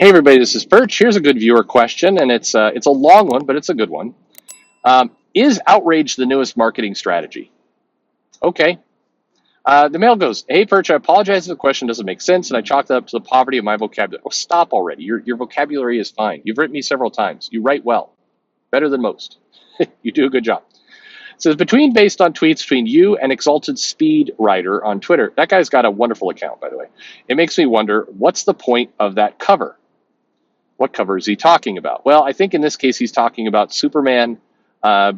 Hey everybody, this is Perch. Here's a good viewer question, and it's a long one, but it's a good one. Is outrage the newest marketing strategy? Okay. The mail goes, "Hey Perch, I apologize if the question doesn't make sense, and I chalked it up to the poverty of my vocabulary." Oh, stop already. Your vocabulary is fine. You've written me several times. You write well, better than most. You do a good job. It says between based on tweets between you and Exalted Speed Rider on Twitter. That guy's got a wonderful account, by the way. It makes me wonder what's the point of that cover. What cover is he talking about? Well, I think in this case he's talking about Superman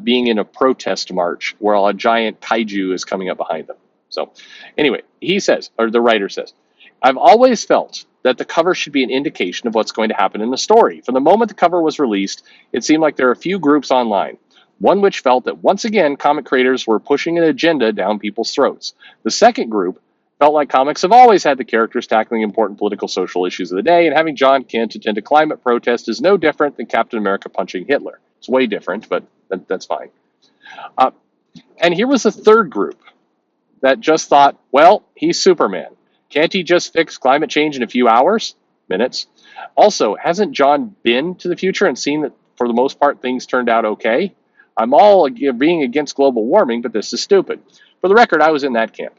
being in a protest march while a giant kaiju is coming up behind them. So, anyway, he says, or the writer says, I've always felt that the cover should be an indication of what's going to happen in the story. From the moment the cover was released, it seemed like there are a few groups online. One which felt that once again, comic creators were pushing an agenda down people's throats. The second group felt like comics have always had the characters tackling important political social issues of the day, and having John Kent attend a climate protest is no different than Captain America punching Hitler. It's way different, but that's fine. Uh, and here was the third group that just thought, well, he's Superman. Can't he just fix climate change in a few hours? Minutes. Also, hasn't John been to the future and seen that for the most part things turned out okay? I'm all being against global warming, but this is stupid. For the record, I was in that camp.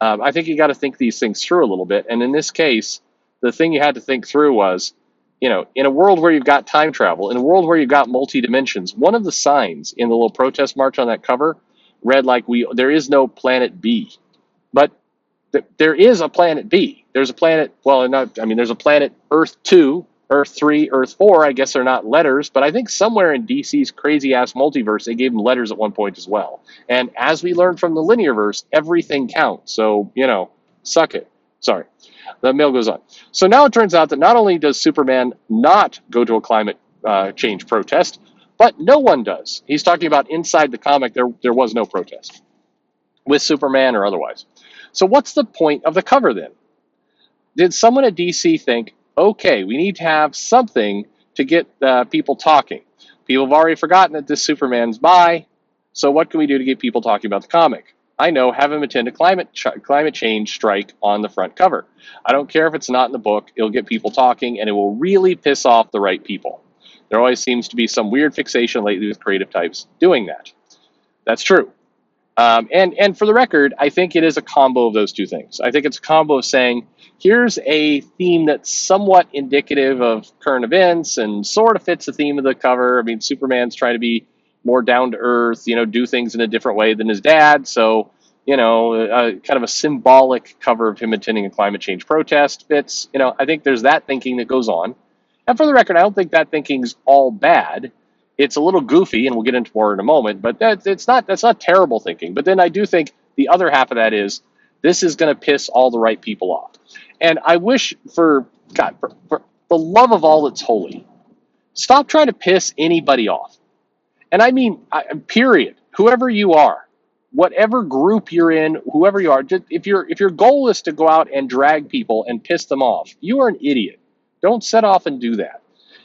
I think you got to think these things through a little bit. And in this case, the thing you had to think through was, in a world where you've got time travel, in a world where you've got multi dimensions, one of the signs in the little protest march on that cover read like there is no planet B, but there is a planet B. There's a planet. Well, there's a planet Earth 2, Earth 3, Earth 4. I guess they're not letters, but I think somewhere in DC's crazy ass multiverse, they gave them letters at one point as well. And as we learned from the linear verse, everything counts. So, suck it. Sorry. The mail goes on. So now it turns out that not only does Superman not go to a climate change protest, but no one does. He's talking about inside the comic, there was no protest with Superman or otherwise. So what's the point of the cover then? Did someone at DC think, okay, we need to have something to get people talking? People have already forgotten that this Superman's by, so what can we do to get people talking about the comic? I know, have him attend a climate change strike on the front cover. I don't care if it's not in the book, it'll get people talking, and it will really piss off the right people. There always seems to be some weird fixation lately with creative types doing that. That's true. And for the record, I think it is a combo of those two things. I think it's a combo of saying, here's a theme that's somewhat indicative of current events and sort of fits the theme of the cover. I mean, Superman's trying to be more down to earth, do things in a different way than his dad. So, kind of a symbolic cover of him attending a climate change protest fits. I think there's that thinking that goes on. And for the record, I don't think that thinking's all bad. It's a little goofy, and we'll get into more in a moment, but that's not terrible thinking. But then I do think the other half of that is this is going to piss all the right people off. And I wish for the love of all that's holy, stop trying to piss anybody off. And I mean, period. Whoever you are, whatever group you're in, whoever you are, if your goal is to go out and drag people and piss them off, you are an idiot. Don't set off and do that.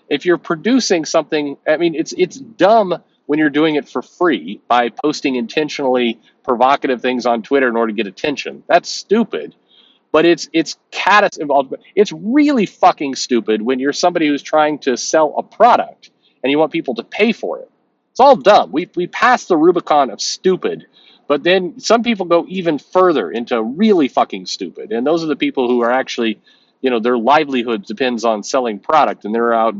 If you're producing something, I mean, it's dumb when you're doing it for free by posting intentionally provocative things on Twitter in order to get attention. That's stupid. But it's really fucking stupid when you're somebody who's trying to sell a product and you want people to pay for it. It's all dumb. We passed the Rubicon of stupid, but then some people go even further into really fucking stupid. And those are the people who are actually, their livelihood depends on selling product, and they're out,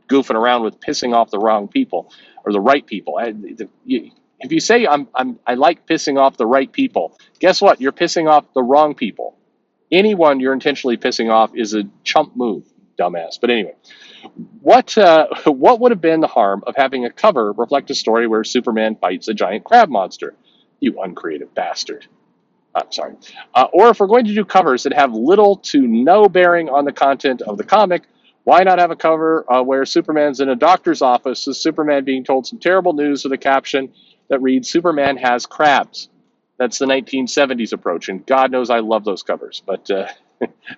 goofing around with pissing off the wrong people or the right people. If you say I like pissing off the right people, guess what? You're pissing off the wrong people. Anyone you're intentionally pissing off is a chump move, dumbass. But anyway, what would have been the harm of having a cover reflect a story where Superman fights a giant crab monster? You uncreative bastard. Sorry. Or if we're going to do covers that have little to no bearing on the content of the comic, why not have a cover where Superman's in a doctor's office with Superman being told some terrible news with a caption that reads, Superman has crabs. That's the 1970s approach, and God knows I love those covers, but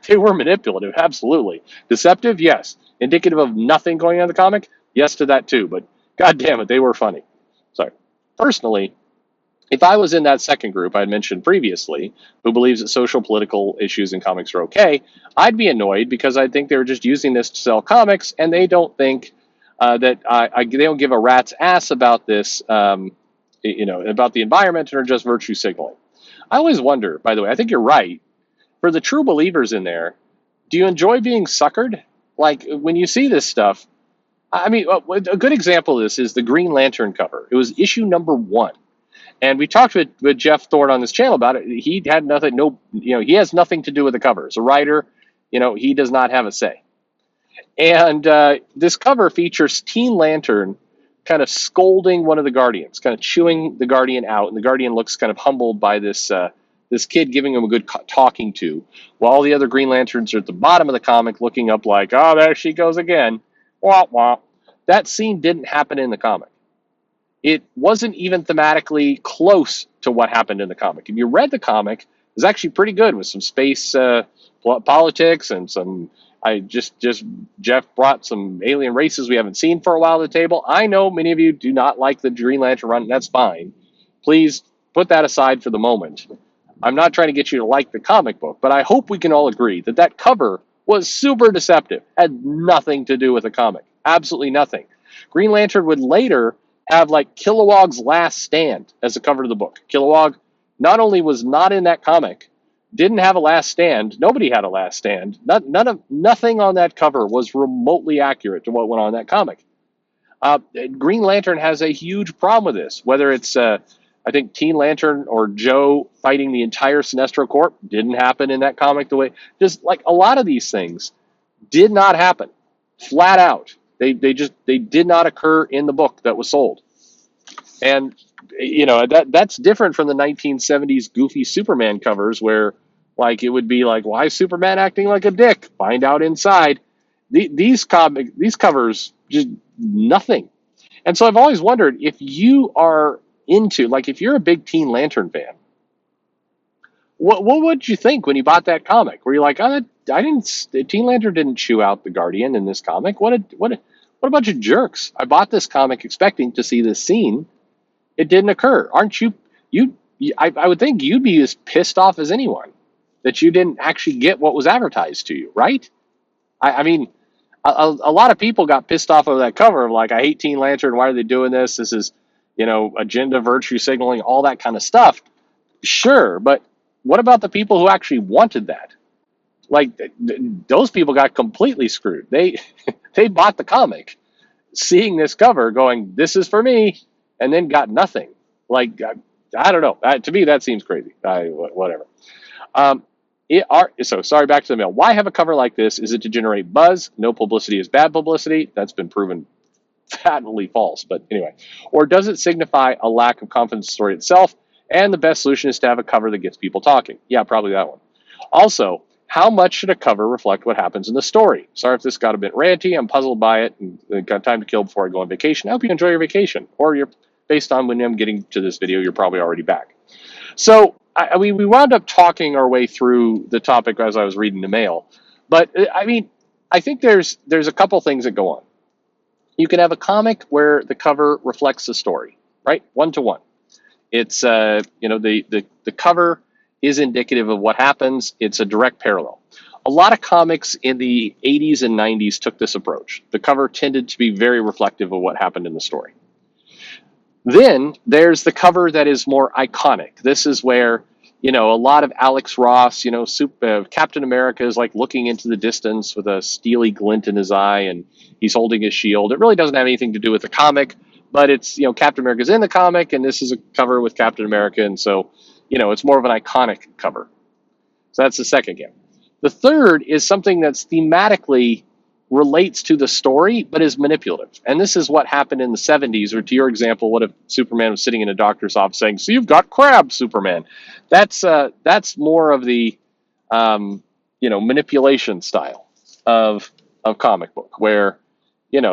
they were manipulative, absolutely. Deceptive, yes. Indicative of nothing going on in the comic, yes to that too, but God damn it, they were funny. Sorry. Personally, If I was in that second group I mentioned previously, who believes that social political issues in comics are okay, I'd be annoyed because I think they're just using this to sell comics, and they don't think they don't give a rat's ass about this, about the environment, and are just virtue signaling. I always wonder, by the way, I think you're right. For the true believers in there, do you enjoy being suckered? Like when you see this stuff, I mean, a good example of this is the Green Lantern cover. It was issue number 1. And we talked with Jeff Thorne on this channel about it. He had nothing, he has nothing to do with the cover. As a writer, he does not have a say. And this cover features Teen Lantern kind of scolding one of the Guardians, kind of chewing the Guardian out, and the Guardian looks kind of humbled by this kid giving him a good talking to, while all the other Green Lanterns are at the bottom of the comic looking up like, oh, there she goes again. Wah, wah. That scene didn't happen in the comic. It wasn't even thematically close to what happened in the comic. If you read the comic, it was actually pretty good with some space politics and some. Jeff brought some alien races we haven't seen for a while to the table. I know many of you do not like the Green Lantern run, and that's fine. Please put that aside for the moment. I'm not trying to get you to like the comic book, but I hope we can all agree that that cover was super deceptive, had nothing to do with the comic, absolutely nothing. Green Lantern would later have like Kilowog's Last Stand as the cover of the book. Kilowog not only was not in that comic, didn't have a last stand. Nobody had a last stand. Nothing on that cover was remotely accurate to what went on in that comic. Green Lantern has a huge problem with this. Whether it's I think Teen Lantern or Joe fighting the entire Sinestro Corp didn't happen in that comic. The way just like a lot of these things did not happen, flat out. They did not occur in the book that was sold. And that's different from the 1970s goofy Superman covers where like it would be like, why is Superman acting like a dick? Find out inside. These covers just nothing. And so I've always wondered if you are into, like, if you're a big Teen Lantern fan, what would you think when you bought that comic? Were you like, oh, Teen Lantern didn't chew out the Guardian in this comic? What a bunch of jerks! I bought this comic expecting to see this scene. It didn't occur. Aren't you? I would think you'd be as pissed off as anyone that you didn't actually get what was advertised to you, right? I mean, a lot of people got pissed off over that cover of like, I hate Teen Lantern. Why are they doing this? This is, agenda, virtue signaling, all that kind of stuff. Sure, but what about the people who actually wanted that? Like, those people got completely screwed. They they bought the comic, seeing this cover, going, "This is for me," and then got nothing. Like, I don't know. To me, that seems crazy. Whatever. So sorry, back to the mail. Why have a cover like this? Is it to generate buzz? No publicity is bad publicity. That's been proven patently false, but anyway. Or does it signify a lack of confidence in the story itself? And the best solution is to have a cover that gets people talking. Yeah, probably that one. Also, how much should a cover reflect what happens in the story? Sorry if this got a bit ranty. I'm puzzled by it and got time to kill before I go on vacation. I hope you enjoy your vacation. Or you're, based on when I'm getting to this video, you're probably already back. So we wound up talking our way through the topic as I was reading the mail. But I mean, I think there's a couple things that go on. You can have a comic where the cover reflects the story, right? 1-to-1. It's the cover is indicative of what happens. It's a direct parallel. A lot of comics in the 80s and 90s took this approach. The cover tended to be very reflective of what happened in the story. Then there's the cover that is more iconic. This is where, a lot of Alex Ross, Captain America is like looking into the distance with a steely glint in his eye and he's holding his shield. It really doesn't have anything to do with the comic, but it's, Captain America's in the comic and this is a cover with Captain America. And so, it's more of an iconic cover. So that's the second game. The third is something that's thematically relates to the story, but is manipulative. And this is what happened in the 70s, or to your example, what if Superman was sitting in a doctor's office saying, so you've got crab, Superman. That's more of the, manipulation style of comic book where, it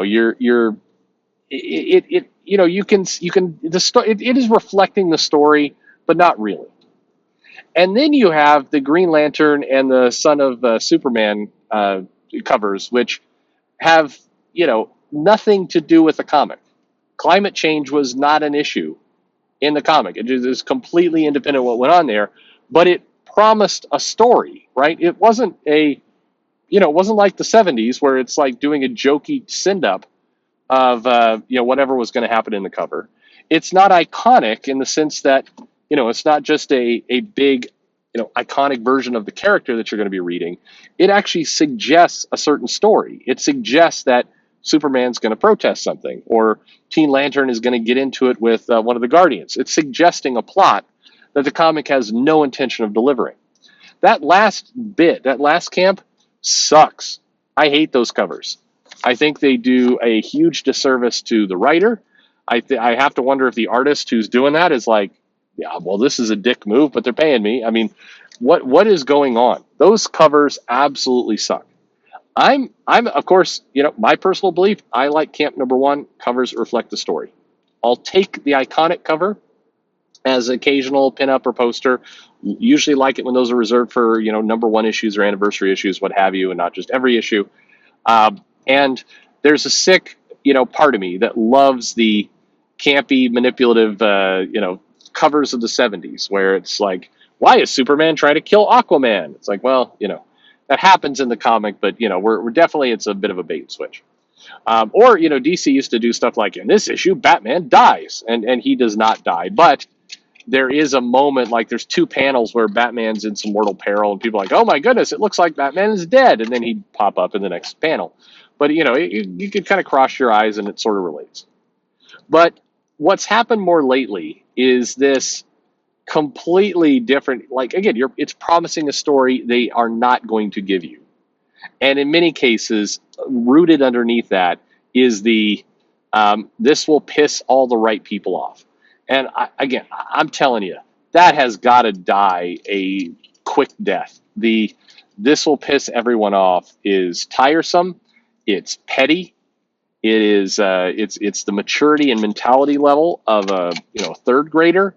is reflecting the story, but not really. And then you have the Green Lantern and the Son of Superman covers, which have, nothing to do with the comic. Climate change was not an issue in the comic. It is completely independent of what went on there, but it promised a story, right? It wasn't it wasn't like the 70s where it's like doing a jokey send up of whatever was going to happen in the cover. It's not iconic in the sense that it's not just a big iconic version of the character that you're going to be reading. It actually suggests a certain story. It suggests that Superman's going to protest something, or Teen Lantern is going to get into it with one of the Guardians. It's suggesting a plot that the comic has no intention of delivering. That last bit, that last camp, sucks. I hate those covers. I think they do a huge disservice to the writer. I have to wonder if the artist who's doing that is like, yeah, well, this is a dick move, but they're paying me. I mean, what is going on? Those covers absolutely suck. I'm of course, my personal belief, I like camp number 1. Covers reflect the story. I'll take the iconic cover as occasional pinup or poster. Usually like it when those are reserved for number 1 issues or anniversary issues, what have you, and not just every issue. And there's a sick part of me that loves the campy, manipulative covers of the 70s where it's like, why is Superman trying to kill Aquaman? It's like, well, that happens in the comic, but we're definitely, it's a bit of a bait and switch. Or DC used to do stuff like, in this issue Batman dies, and he does not die, but there is a moment, like there's 2 panels where Batman's in some mortal peril and people are like, oh my goodness, it looks like Batman is dead, and then he'd pop up in the next panel. But you could kind of cross your eyes and it sort of relates. But what's happened more lately is this completely different, like, again, it's promising a story they are not going to give you. And in many cases, rooted underneath that is this will piss all the right people off. And I'm telling you, that has got to die a quick death. This will piss everyone off is tiresome. It's petty. It is it's the maturity and mentality level of a 3rd grader.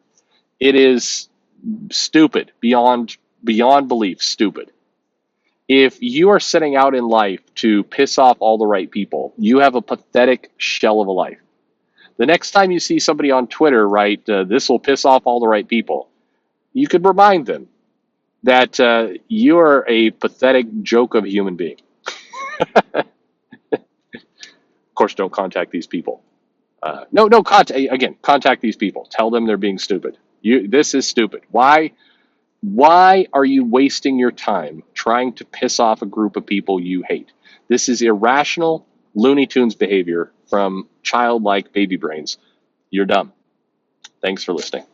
It is stupid beyond belief. Stupid. If you are setting out in life to piss off all the right people, you have a pathetic shell of a life. The next time you see somebody on Twitter write, this will piss off all the right people, you could remind them that you are a pathetic joke of a human being. Of course, don't contact these people. Contact these people. Tell them they're being stupid. This is stupid. Why are you wasting your time trying to piss off a group of people you hate? This is irrational Looney Tunes behavior from childlike baby brains. You're dumb. Thanks for listening.